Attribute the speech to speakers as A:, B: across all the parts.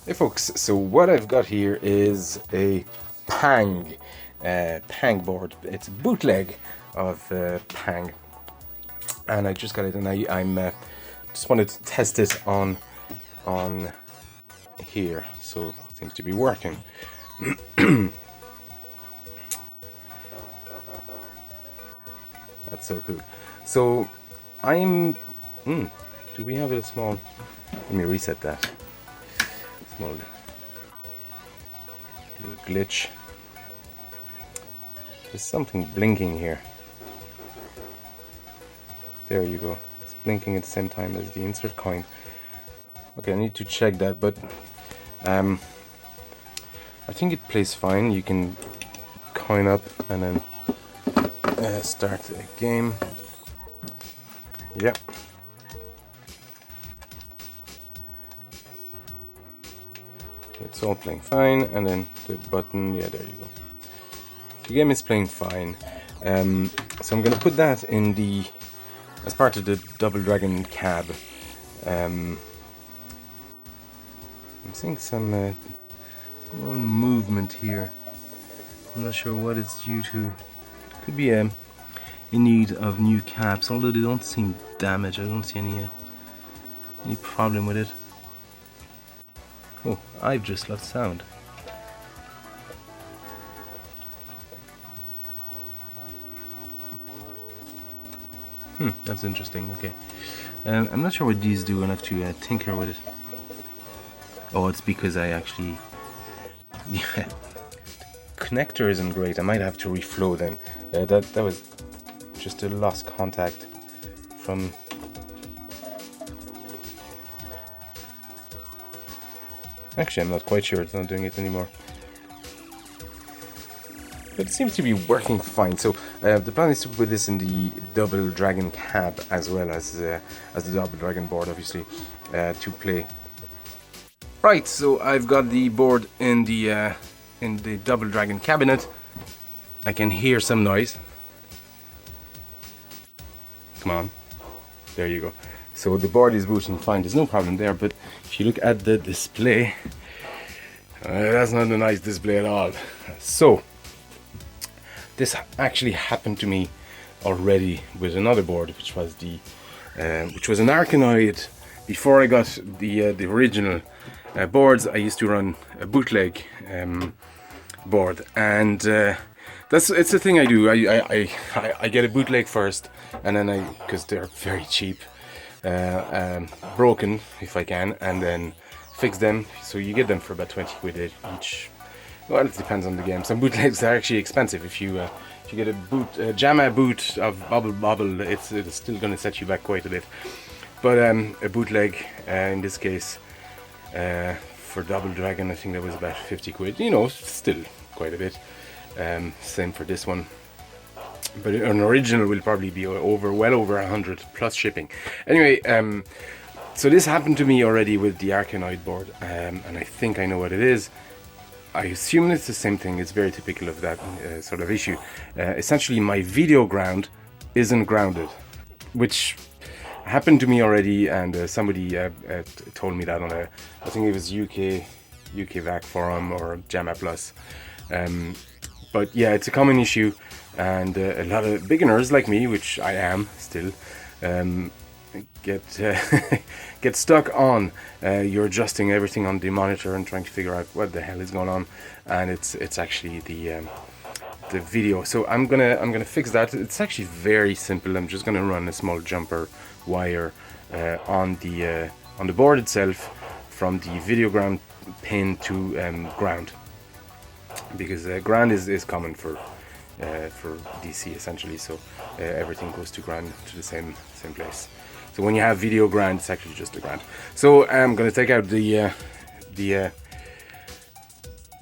A: Hey folks, so what I've got here is a Pang, Pang board. It's a bootleg of Pang, and I just got it, and I'm just wanted to test it on here. So it seems to be working. That's so cool. So I'm. Do we have a small? Let me reset that. Small little glitch. There's something blinking here. There you go. It's blinking at the same time as the insert coin. Okay, I need to check that, but I think it plays fine. You can coin up and then start a game. Yep. It's all playing fine, and then the button, yeah, there you go. The game is playing fine. So I'm gonna put that in as part of the Double Dragon cab. I'm seeing some small movement here. I'm not sure what it's due to. It could be in need of new cabs, although they don't seem damaged. I don't see any problem with it. Oh, I've just lost sound. That's interesting. Okay. I'm not sure what these do. I'll have to tinker with it. Oh, it's because I actually... Yeah. Connector isn't great. I might have to reflow then. That was just a lost contact from... Actually, I'm not quite sure. It's not doing it anymore. But it seems to be working fine. So the plan is to put this in the Double Dragon cab as well as the Double Dragon board, obviously, to play. Right. So I've got the board in the Double Dragon cabinet. I can hear some noise. Come on. There you go. So the board is booting fine, there's no problem there, but if you look at the display, that's not a nice display at all. So, this actually happened to me already with another board, which was an Arkanoid. Before I got the original boards, I used to run a bootleg board, and it's the thing I do. I get a bootleg first, and then because they're very cheap. Broken if I can, and then fix them. So you get them for about 20 quid each. Well, it depends on the game. Some bootlegs are actually expensive. If you get a JAMA boot of Bobble, it's still going to set you back quite a bit. But a bootleg in this case for Double Dragon, I think that was about 50 quid. You know, still quite a bit. Same for this one. But an original will probably be well over 100 plus shipping. Anyway, so this happened to me already with the Arkanoid board, and I think I know what it is. I assume it's the same thing. It's very typical of that sort of issue. Essentially, my video ground isn't grounded, which happened to me already, and somebody told me that on I think it was UK VAC forum or JAMA Plus. But yeah, it's a common issue. And a lot of beginners like me, which I am still, get stuck on. You're adjusting everything on the monitor and trying to figure out what the hell is going on, and it's actually the video. So I'm gonna fix that. It's actually very simple. I'm just gonna run a small jumper wire on the board itself from the video ground pin to ground, because ground is common for DC essentially, so everything goes to ground, to the same place. So when you have video ground, it's actually just a ground. So I'm gonna take out the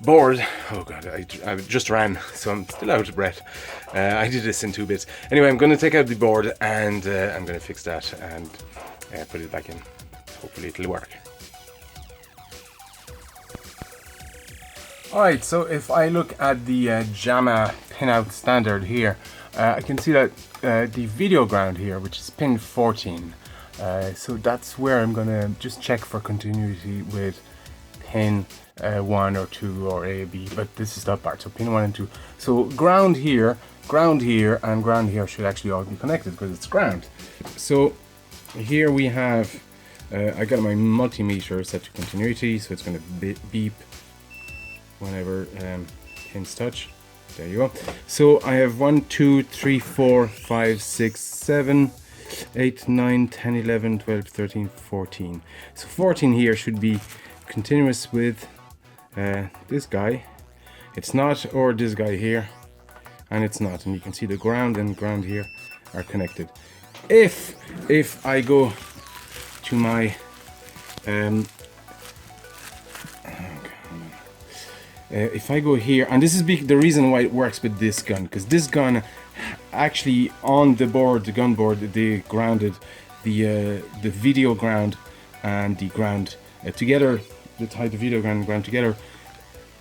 A: board. Oh god, I just ran, so I'm still out of breath. I did this in 2 bits. Anyway, I'm gonna take out the board, and I'm gonna fix that and put it back in. Hopefully it'll work. Alright, so if I look at the JAMA pinout standard here, I can see that the video ground here, which is pin 14, so that's where I'm going to just check for continuity with pin 1 or 2 or A, B, but this is that part, so pin 1 and 2. So ground here, and ground here should actually all be connected because it's ground. So here we have, I got my multimeter set to continuity, so it's going to beep whenever pins touch. There you go. So I have 1, 2, 3, 4, 5, 6, 7, 8, 9, 10, 11, 12, 13, 14. So 14 here should be continuous with this guy. It's not, or this guy here, and it's not. And you can see the ground and ground here are connected. If I go to my if I go here, and this is the reason why it works with this gun, because this gun actually on the board, the gun board, they grounded the video ground and the ground together. They tied the video ground and ground together,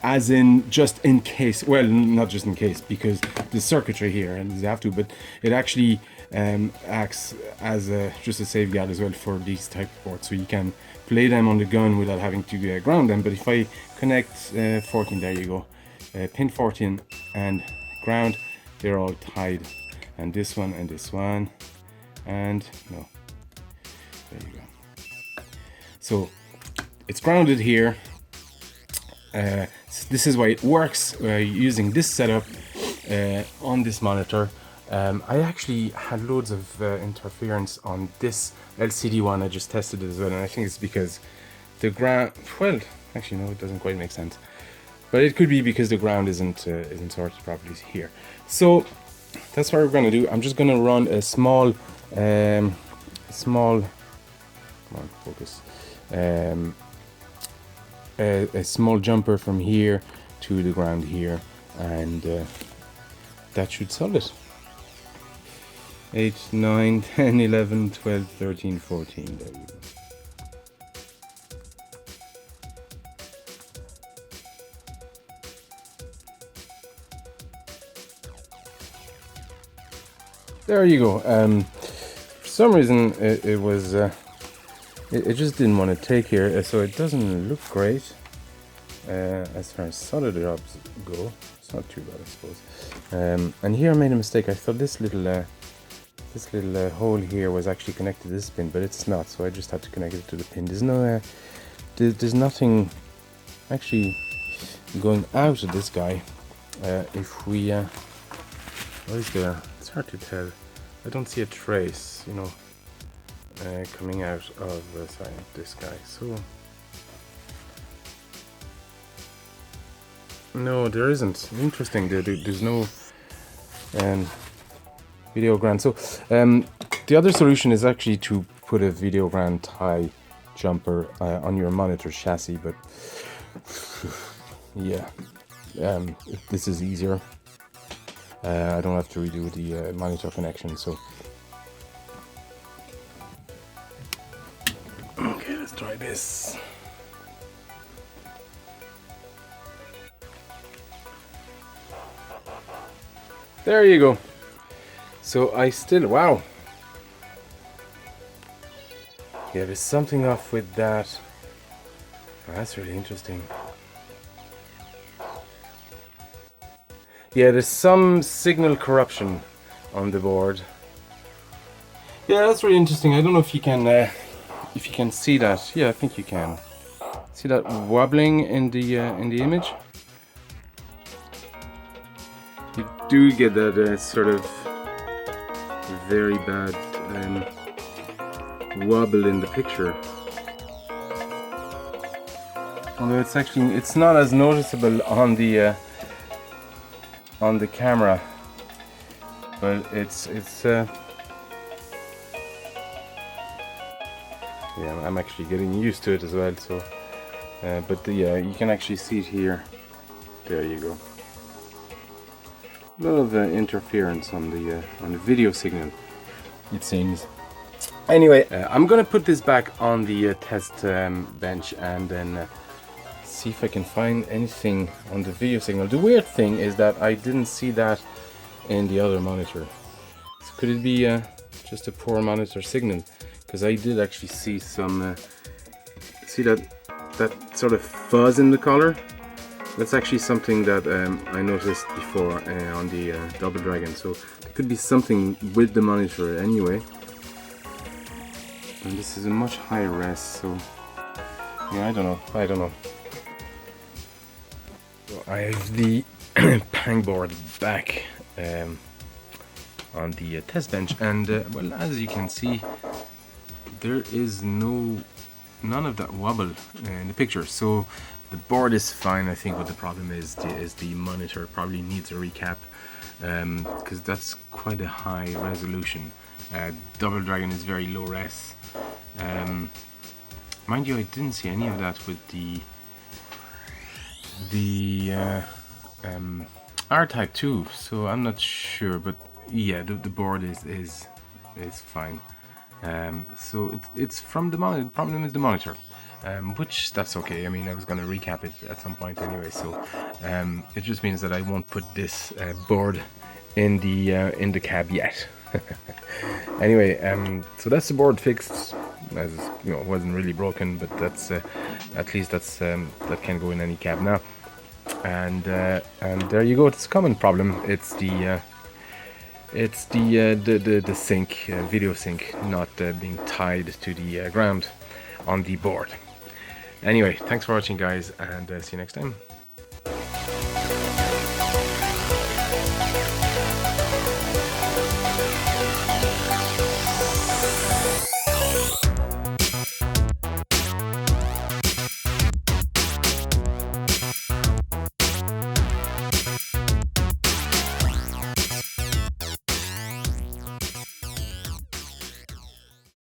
A: as in just in case. Well, not just in case, because the circuitry here, and they have to, but it actually acts as just a safeguard as well for these type of boards, so you can play them on the gun without having to ground them. But if I connect 14, there you go, pin 14 and ground, they're all tied, and this one and this one, and no, there you go. So it's grounded here. This is why it works using this setup on this monitor. I actually had loads of interference on this LCD one. I just tested it as well, and I think it's because the ground, well, actually no, it doesn't quite make sense, but it could be because the ground isn't sorted properly here. So that's what we're going to do. I'm just going to run a small come on, focus, a small jumper from here to the ground here, and that should solve it. 8, 9, 10, 11, 12, 13, 14. There you go. There you go. For some reason it was it just didn't want to take here, so it doesn't look great as far as solder jobs go. It's not too bad, I suppose. And here I made a mistake. I thought this little hole here was actually connected to this pin, but it's not, so I just had to connect it to the pin. There's no there's nothing actually going out of this guy. If we what is there? It's hard to tell. I don't see a trace, you know, coming out of this guy. So no, there isn't. Interesting. There's no video ground. So the other solution is actually to put a video ground tie jumper on your monitor chassis, but yeah, this is easier. I don't have to redo the monitor connection. So okay, let's try this. There you go. So I still, wow. Yeah, there's something off with that. Oh, that's really interesting. Yeah, there's some signal corruption on the board. Yeah, that's really interesting. I don't know if you can see that. Yeah, I think you can. See that wobbling in the image? You do get that sort of very bad wobble in the picture. Although it's not as noticeable on the camera, but it's yeah, I'm actually getting used to it as well. So, but yeah, you can actually see it here. There you go. A lot of interference on the video signal, it seems. Anyway, I'm gonna put this back on the test bench and then see if I can find anything on the video signal. The weird thing is that I didn't see that in the other monitor. So could it be just a poor monitor signal? Because I did actually see some. See that that sort of fuzz in the color. That's actually something that I noticed before on the Double Dragon, so there could be something with the monitor anyway. And this is a much higher res, so yeah, I don't know. So I have the Pang board back on the test bench, and well, as you can see, there is none of that wobble in the picture, so the board is fine. I think what the problem is the monitor probably needs a recap, because that's quite a high resolution. Double Dragon is very low res. Mind you, I didn't see any of that with the R-Type 2, so I'm not sure, but yeah, the board is fine. So it's from the monitor. The problem is the monitor, which that's okay. I mean, I was going to recap it at some point anyway, so it just means that I won't put this board in the cab yet. Anyway, so that's the board fixed. As you know, it wasn't really broken, but that's at least that's that can go in any cab now. And there you go. It's a common problem. It's the sync, video sync, not being tied to the ground on the board. Anyway, thanks for watching, guys, and see you next time.